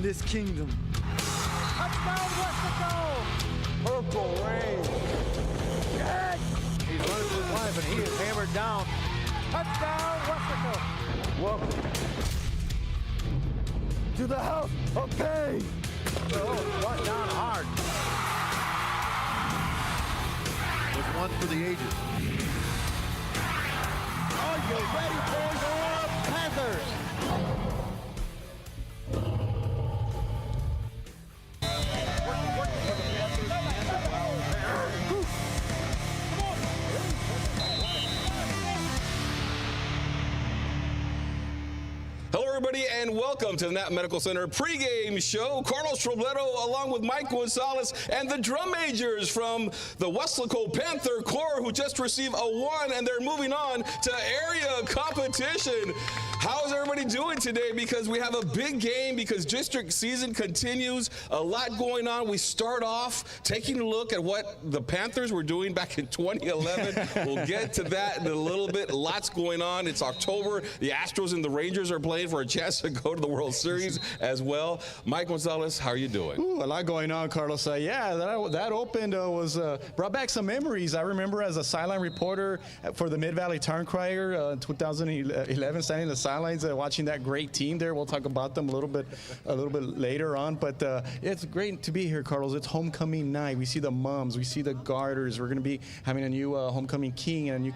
this kingdom. Touchdown, Westico! Purple rain. Yes! He's running for his life, and he is hammered down. Touchdown, Westico! Welcome to the house of pain. Oh, brought down hard. There's one for the ages. Are you ready for your Panthers? Hello, everybody, and welcome to the Knapp Medical Center pregame show. Carlos Robledo, along with Mike Gonzalez, and the drum majors from the Weslaco Panther Corps, who just received a 1, and they're moving on to area competition. How is everybody doing today? Because we have a big game, because district season continues. A lot going on. We start off taking a look at what the Panthers were doing back in 2011. We'll get to that in a little bit. Lots going on. It's October. The Astros and the Rangers are playing for a chance to go to the World Series as well. Mike Gonzalez, how are you doing? Ooh, a lot going on, Carlos. Yeah, that opened brought back some memories. I remember as a sideline reporter for the Mid-Valley Town Crier 2011, standing in the sidelines watching that great team there. We'll talk about them a little bit later on. But it's great to be here, Carlos. It's homecoming night. We see the moms, we see the garters. We're going to be having a new homecoming king and a new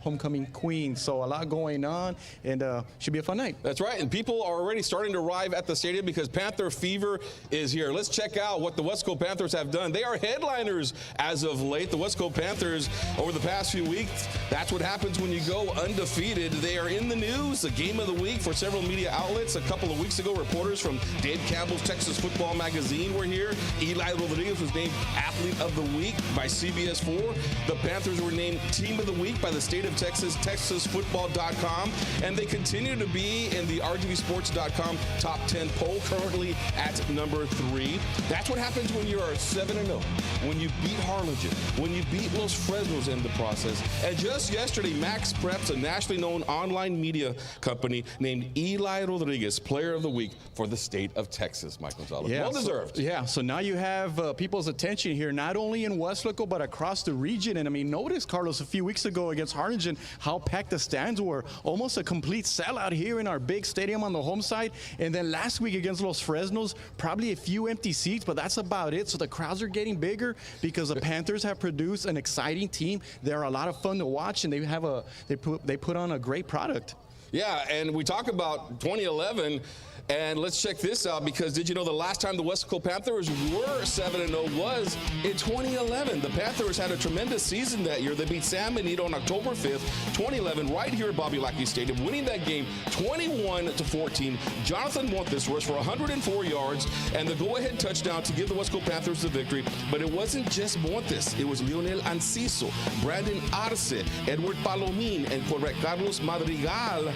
homecoming queen. So a lot going on, and should be a fun night. That's right, and people are already starting to arrive at the stadium because Panther Fever is here. Let's check out what the Weslaco Panthers have done. They are headliners as of late. The Weslaco Panthers, over the past few weeks, that's what happens when you go undefeated. They are in the news, the game of the week for several media outlets. A couple of weeks ago, reporters from Dave Campbell's Texas Football Magazine were here. Eli Rodriguez was named Athlete of the Week by CBS4. The Panthers were named Team of the Week by the State of Texas, TexasFootball.com, and they continue to be in the RGVSports.com top 10 poll, currently at number 3. That's what happens when you are 7-0, when you beat Harlingen, when you beat Los Fresnos in the process. And just yesterday, Max Preps, a nationally known online media company, named Eli Rodriguez Player of the Week for the state of Texas. Mike Gonzalez, well deserved. So now you have people's attention here, not only in Weslaco, but across the region. And I mean, notice, Carlos, a few weeks ago against Harlingen, how packed the stands were. Almost a complete sellout here in our big stadium on the home side. And then last week against Los Fresnos, probably a few empty seats, but that's about it. So the crowds are getting bigger because the Panthers have produced an exciting team. They're a lot of fun to watch, and they put on a great product. Yeah, and we talk about 2011. And let's check this out, because did you know the last time the Weslaco Panthers were 7-0 was in 2011? The Panthers had a tremendous season that year. They beat San Benito on October 5th, 2011, right here at Bobby Lackey Stadium, winning that game 21-14. Jonathan Montes rushed for 104 yards and the go-ahead touchdown to give the Weslaco Panthers the victory. But it wasn't just Montes. It was Leonel Anciso, Brandon Arce, Edward Palomín, and Correct Carlos Madrigal,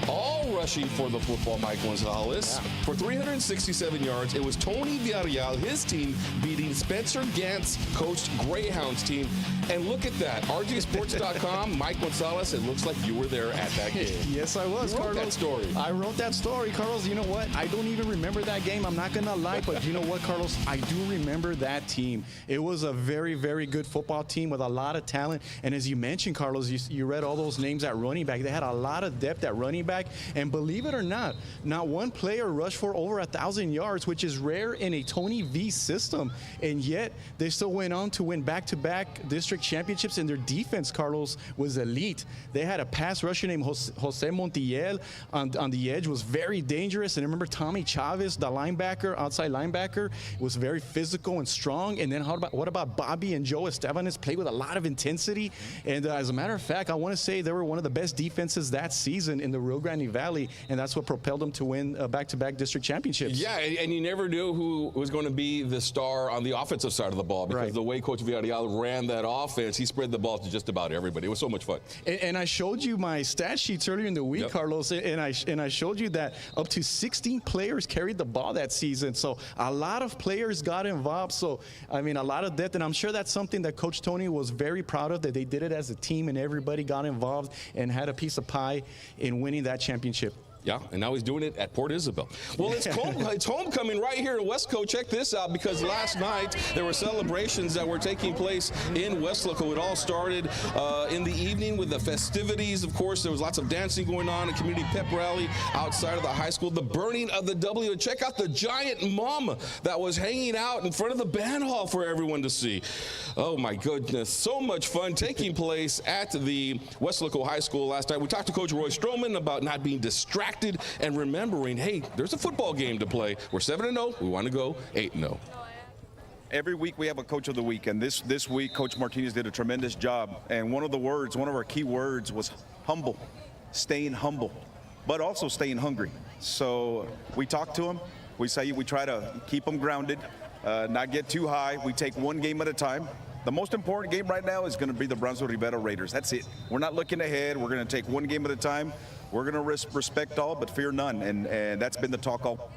all rushing for the football. Mike Gonzalez for 367 yards. It was Tony Villarreal, his team, beating Spencer Gant's coached Greyhounds team. And look at that, RGSports.com, Mike Gonzalez, it looks like you were there at that game. Yes, I was, You wrote Carlos. that story. I wrote that story, Carlos. You know what? I don't even remember that game. I'm not going to lie, but you know what, Carlos? I do remember that team. It was a very, very good football team with a lot of talent. And as you mentioned, Carlos, you read all those names at running back. They had a lot of depth at running back. And believe it or not one player rushed for over 1,000 yards, which is rare in a Tony V system. And yet they still went on to win back-to-back district championships, and their defense, Carlos, was elite. They had a pass rusher named Jose Montiel on the edge, was very dangerous. And remember Tommy Chavez, the linebacker, outside linebacker, was very physical and strong. And then what about Bobby and Joe Estevanes? Played with a lot of intensity. And as a matter of fact, I want to say they were one of the best defenses that season in the Rio Grande Valley, and that's what propelled them to win back-to-back district championships. Yeah, and you never knew who was going to be the star on the offensive side of the ball, because the way Coach Villarreal ran that offense, he spread the ball to just about everybody. It was so much fun. And I showed you my stat sheets earlier in the week, Carlos, and I showed you that up to 16 players carried the ball that season. So a lot of players got involved. So, I mean, a lot of depth, and I'm sure that's something that Coach Tony was very proud of, that they did it as a team and everybody got involved and had a piece of pie in winning that championship. Yeah, and now he's doing it at Port Isabel. Well, it's homecoming right here in Westco. Check this out, because last night there were celebrations that were taking place in Westlaco. It all started in the evening with the festivities. Of course, there was lots of dancing going on, a community pep rally outside of the high school, the burning of the W. Check out the giant mum that was hanging out in front of the band hall for everyone to see. Oh my goodness, so much fun taking place at the Westlaco High School last night. We talked to Coach Roy Stroman about not being distracted and remembering, hey, there's a football game to play. We're 7-0. We want to go 8-0. Every week we have a coach of the week, and this week Coach Martinez did a tremendous job. And one of our key words was humble, staying humble, but also staying hungry. So we talk to him. We try to keep them grounded, not get too high. We take one game at a time. The most important game right now is going to be the Brownsville Rivera Raiders. That's it. We're not looking ahead. We're going to take one game at a time. We're going to respect all, but fear none, and that's been the talk all.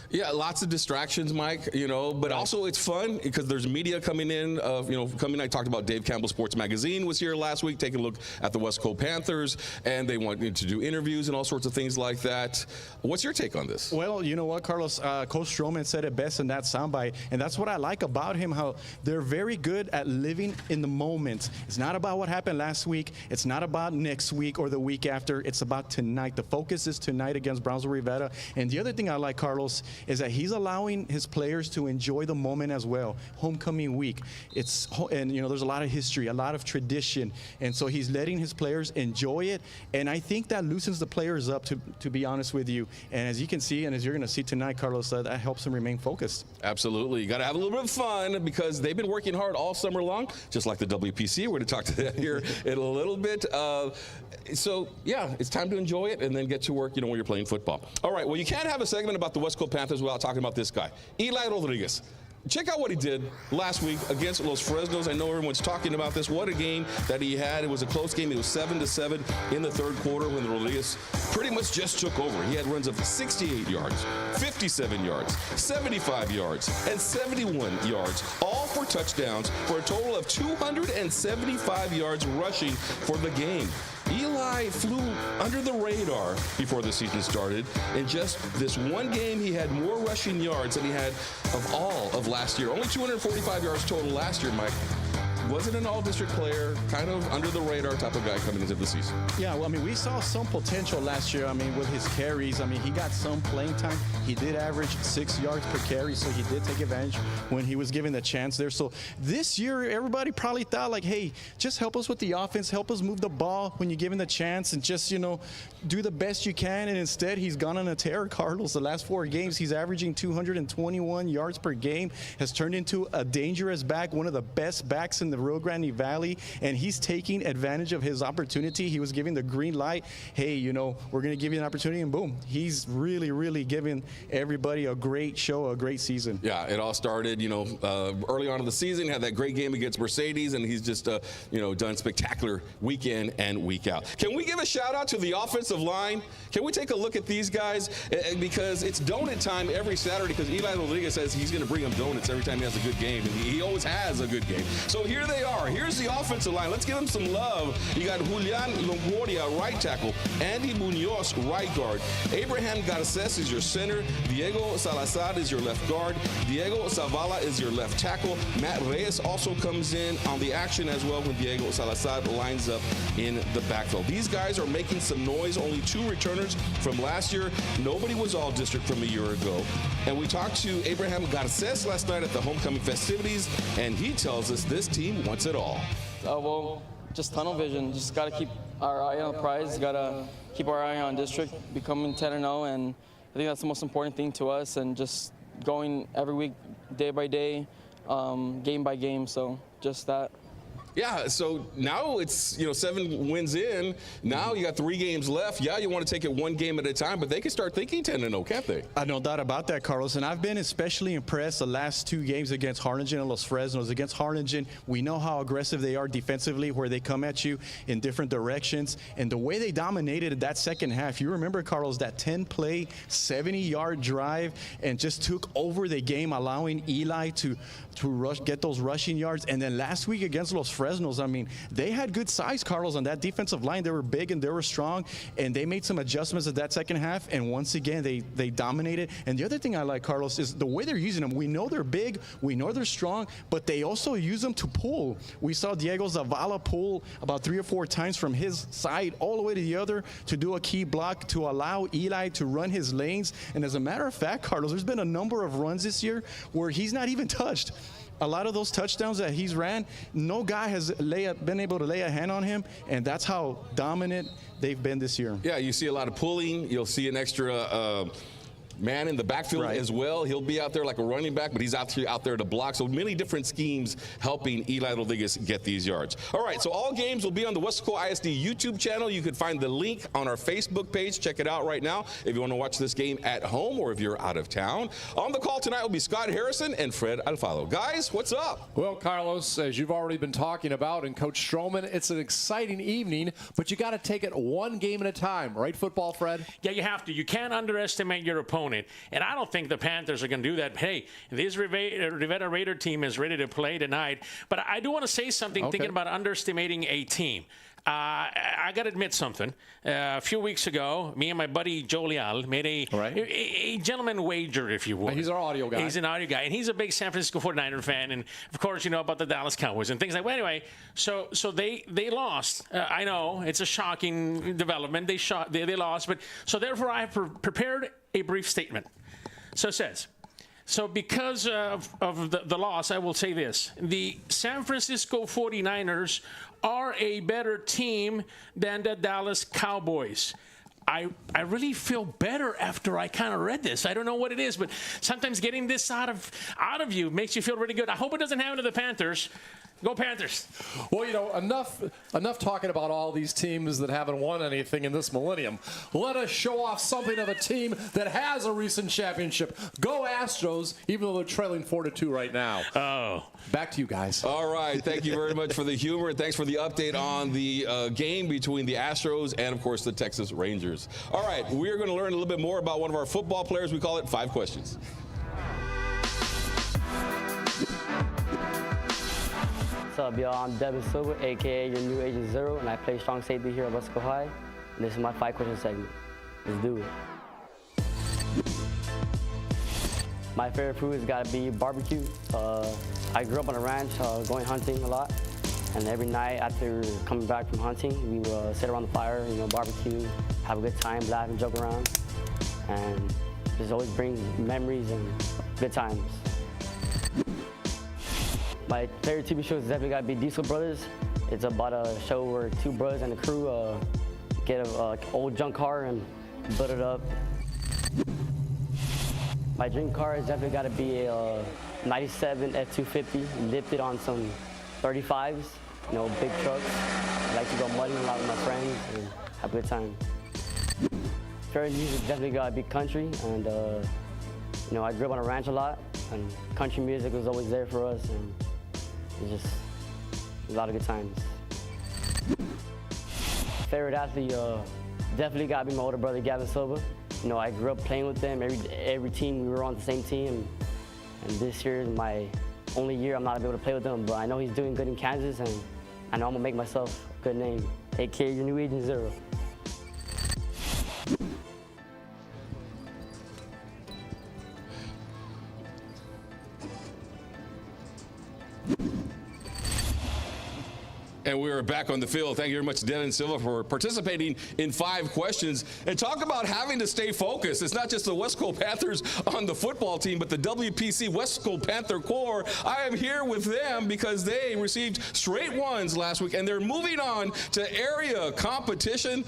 Yeah, lots of distractions, Mike, but also it's fun because there's media coming in. I talked about Dave Campbell Sports Magazine was here last week taking a look at the Westco Panthers, and they wanted to do interviews and all sorts of things like that. What's your take on this? Well, you know what, Carlos? Coach Stroman said it best in that soundbite, and that's what I like about him, how they're very good at living in the moment. It's not about what happened last week. It's not about next week or the week after. It's about tonight. The focus is tonight against Brownsville Rivera. And the other thing I like, Carlos, is that he's allowing his players to enjoy the moment as well. Homecoming week, there's a lot of history, a lot of tradition, and so he's letting his players enjoy it, and I think that loosens the players up, to be honest with you. And as you can see, and as you're going to see tonight, Carlos, that helps them remain focused. Absolutely. You got to have a little bit of fun because they've been working hard all summer long, just like the WPC. We're going to talk to that here in a little bit. So, yeah, it's time to enjoy it and then get to work, when you're playing football. All right, well, you can't have a segment about the Westco Panthers without talking about this guy, Eli Rodriguez. Check out what he did last week against Los Fresnos. I know everyone's talking about this. What a game that he had. It was a close game. It was 7-7 in the third quarter when Rodriguez pretty much just took over. He had runs of 68 yards, 57 yards, 75 yards, and 71 yards, all for touchdowns, for a total of 275 yards rushing for the game. Eli flew under the radar before the season started. In just this one game, he had more rushing yards than he had of all of last year. Only 245 yards total last year, Mike. Wasn't an all-district player, kind of under the radar type of guy coming into the season. Yeah, well, we saw some potential last year. With his carries, he got some playing time. He did average 6 yards per carry, so he did take advantage when he was given the chance there. So this year, everybody probably thought, like, hey, just help us with the offense, help us move the ball when you're given the chance, and just, do the best you can. And instead, he's gone on a tear, Carlos. The last 4 games, he's averaging 221 yards per game, has turned into a dangerous back, one of the best backs in the Rio Grande Valley, and he's taking advantage of his opportunity. He was giving the green light. Hey, we're going to give you an opportunity, and boom, he's really, really giving everybody a great show, a great season. Yeah, it all started, early on in the season, had that great game against Mercedes, and he's just, done spectacular week in and week out. Can we give a shout out to the offensive line? Can we take a look at these guys? Because it's donut time every Saturday, because Eli Rodriguez says he's going to bring them donuts every time he has a good game, and he always has a good game. So here they are. Here's the offensive line. Let's give them some love. You got Julian Longoria, right tackle. Andy Munoz, right guard. Abraham Garces is your center. Diego Salazar is your left guard. Diego Zavala is your left tackle. Matt Reyes also comes in on the action as well when Diego Salazar lines up in the backfield. These guys are making some noise. Only 2 returners from last year. Nobody was all district from a year ago. And we talked to Abraham Garces last night at the homecoming festivities, and he tells us this team wants it all. Well, just tunnel vision. Just got to keep our eye on the prize. Got to keep our eye on district, becoming 10-0, and I think that's the most important thing to us. And just going every week, day by day, game by game. So just that. Yeah, so now it's, 7 wins in. Now you got 3 games left. Yeah, you want to take it one game at a time, but they can start thinking 10-0, can't they? No doubt about that, Carlos. And I've been especially impressed the last 2 games against Harlingen and Los Fresnos. Against Harlingen, we know how aggressive they are defensively, where they come at you in different directions. And the way they dominated that second half, you remember, Carlos, that 10-play, 70-yard drive, and just took over the game, allowing Eli to get those rushing yards. And then last week against Los Fresnos, Fresnos. I mean, they had good size, Carlos, on that defensive line. They were big and they were strong, and they made some adjustments at that second half, and once again, they dominated. And the other thing I like, Carlos, is the way they're using them. We know they're big, we know they're strong, but they also use them to pull. We saw Diego Zavala pull about 3 or 4 times from his side all the way to the other to do a key block to allow Eli to run his lanes. And as a matter of fact, Carlos, there's been a number of runs this year where he's not even touched. A lot of those touchdowns that he's ran, no guy has been able to lay a hand on him, and that's how dominant they've been this year. Yeah, you see a lot of pulling. You'll see an extra man in the backfield as well. He'll be out there like a running back, but he's out there to block. So many different schemes helping Eli Rodriguez get these yards. All right, so all games will be on the Wesco ISD YouTube channel. You can find the link on our Facebook page. Check it out right now if you want to watch this game at home or if you're out of town. On the call tonight will be Scott Harrison and Fred Alfaro. Guys, what's up? Well, Carlos, as you've already been talking about, and Coach Stroman, it's an exciting evening, but you got to take it one game at a time, right, football, Fred? Yeah, you have to. You can't underestimate your opponent. And I don't think the Panthers are going to do that. Hey, this Rivera Raider team is ready to play tonight. But I do want to say something thinking about underestimating a team. I got to admit something. A few weeks ago, me and my buddy Joe Leal made a gentleman wager, if you will. He's our audio guy. He's an audio guy, and he's a big San Francisco 49er fan. And, of course, you know about the Dallas Cowboys and things like that. Well, anyway, so they lost. I know it's a shocking development. They lost. But so, therefore, I have prepared a brief statement. So it says, so because of the loss, I will say this. The San Francisco 49ers are a better team than the Dallas Cowboys. I really feel better after I kind of read this. I don't know what it is, but sometimes getting this out of you makes you feel really good. I hope it doesn't happen to the Panthers. Go Panthers. Well, you know, enough talking about all these teams that haven't won anything in this millennium. Let us show off something of a team that has a recent championship. Go Astros, even though they're trailing 4-2 right now. Oh. Back to you guys. All right. Thank you very much for the humor. And thanks for the update on the game between the Astros and, of course, the Texas Rangers. All right. We're going to learn a little bit more about one of our football players. We call it 5 questions. What's up, y'all? I'm Devin Silver, a.k.a. your new Agent Zero, and I play strong safety here at Wesco High. And this is my 5-question segment. Let's do it. My favorite food has got to be barbecue. I grew up on a ranch going hunting a lot. And every night after coming back from hunting, we would sit around the fire, barbecue, have a good time, laugh and joke around. And just always brings memories and good times. My favorite TV show is definitely got to be Diesel Brothers. It's about a show where 2 brothers and a crew get an old junk car and build it up. My dream car has definitely got to be a 97 F250 lifted on some 35s, big trucks. I like to go mudding a lot with my friends and have a good time. Favorite music definitely got to be country, and I grew up on a ranch a lot, and country music was always there for us, and it's just a lot of good times. Favorite athlete definitely got to be my older brother, Gavin Silva. I grew up playing with them. Every team, we were on the same team. And this year is my only year I'm not able to play with him, but I know he's doing good in Kansas, and I know I'm going to make myself a good name. A.k.a. your new Agent Zero. And we're back on the field. Thank you very much, Devin Silva, for participating in 5 questions. And talk about having to stay focused. It's not just the Wesco Panthers on the football team, but the WPC Wesco Panther Corps. I am here with them because they received straight ones last week, and they're moving on to area competition.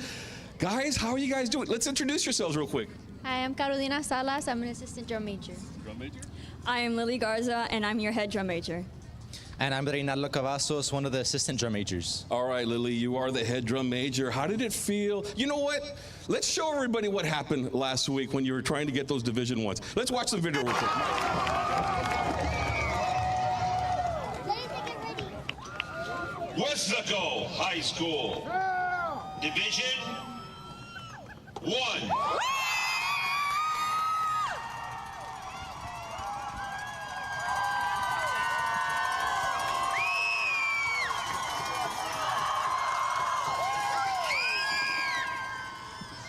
Guys, how are you guys doing? Let's introduce yourselves real quick. Hi, I'm Carolina Salas. I'm an assistant drum major. Drum major? I am Lily Garza, and I'm your head drum major. And I'm Reinaldo Cavazos, one of the assistant drum majors. All right, Lily, you are the head drum major. How did it feel? You know what? Let's show everybody what happened last week when you were trying to get those Division Ones. Let's watch some video real quick. Wesco High School, Division 1.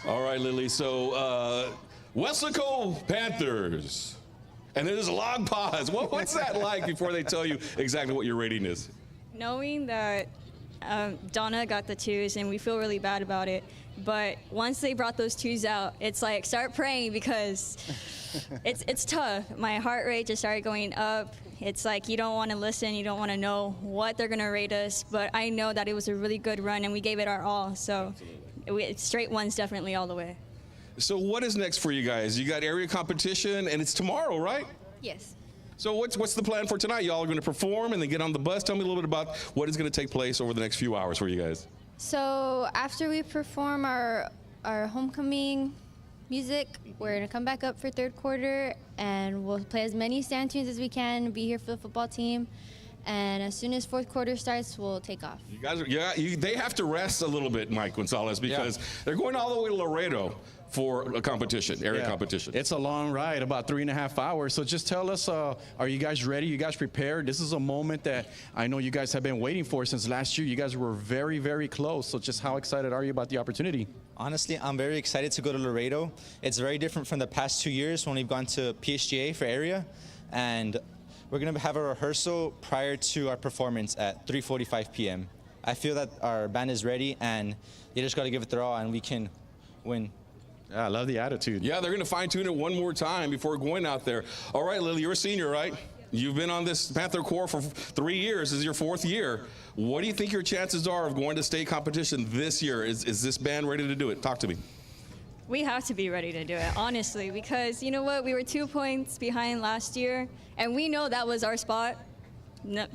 All right, Lily. So, Weslaco Panthers. And there's a long pause. What's that like before they tell you exactly what your rating is? Knowing that Donna got the 2s and we feel really bad about it, but once they brought those 2s out, it's like start praying because it's tough. My heart rate just started going up. It's like you don't want to listen, you don't want to know what they're going to rate us, but I know that it was a really good run and we gave it our all. So straight 1s definitely all the way. So what is next for you guys? You got area competition, and it's tomorrow, right? Yes. So what's the plan for tonight? Y'all are going to perform and then get on the bus. Tell me a little bit about what is going to take place over the next few hours for you guys. So after we perform our homecoming music, we're going to come back up for third quarter, and we'll play as many stand tunes as we can, be here for the football team. And as soon as fourth quarter starts, we'll take off. You guys, they have to rest a little bit, Mike Gonzalez, because they're going all the way to Laredo for a competition, area competition. It's a long ride, about 3.5 hours. So just tell us, are you guys ready? You guys prepared? This is a moment that I know you guys have been waiting for since last year. You guys were very, very close. So just how excited are you about the opportunity? Honestly, I'm very excited to go to Laredo. It's very different from the past 2 years when we've gone to PSGA for area. And we're going to have a rehearsal prior to our performance at 3:45 p.m. I feel that our band is ready, and they just got to give it their all, and we can win. Yeah, I love the attitude. Yeah, they're going to fine-tune it one more time before going out there. All right, Lily, you're a senior, right? You've been on this Panther Corps for 3 years. This is your 4th year. What do you think your chances are of going to state competition this year? Is this band ready to do it? Talk to me. We have to be ready to do it, honestly, because you know what? We were 2 points behind last year, and we know that was our spot. No,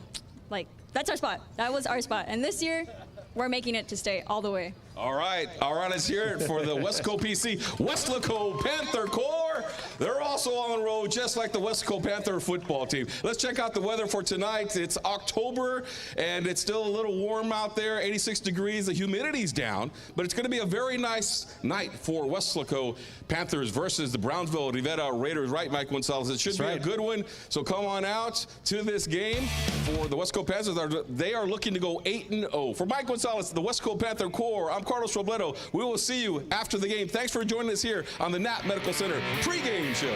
that's our spot. That was our spot. And this year, we're making it to state all the way. All right, let's hear it for the Westco PC, Weslaco Panther Corps. They're also on the road, just like the Weslaco Panther football team. Let's check out the weather for tonight. It's October, and it's still a little warm out there, 86 degrees. The humidity's down, but it's going to be a very nice night for Weslaco Panthers versus the Brownsville Rivera Raiders. Right, Mike Gonzalez? It should be a good one. So come on out to this game for the Weslaco Panthers. They are looking to go 8-0. For Mike Gonzalez, the Weslaco Panther Corps, I'm Carlos Robledo. We will see you after the game. Thanks for joining us here on the Knapp Medical Center pregame show.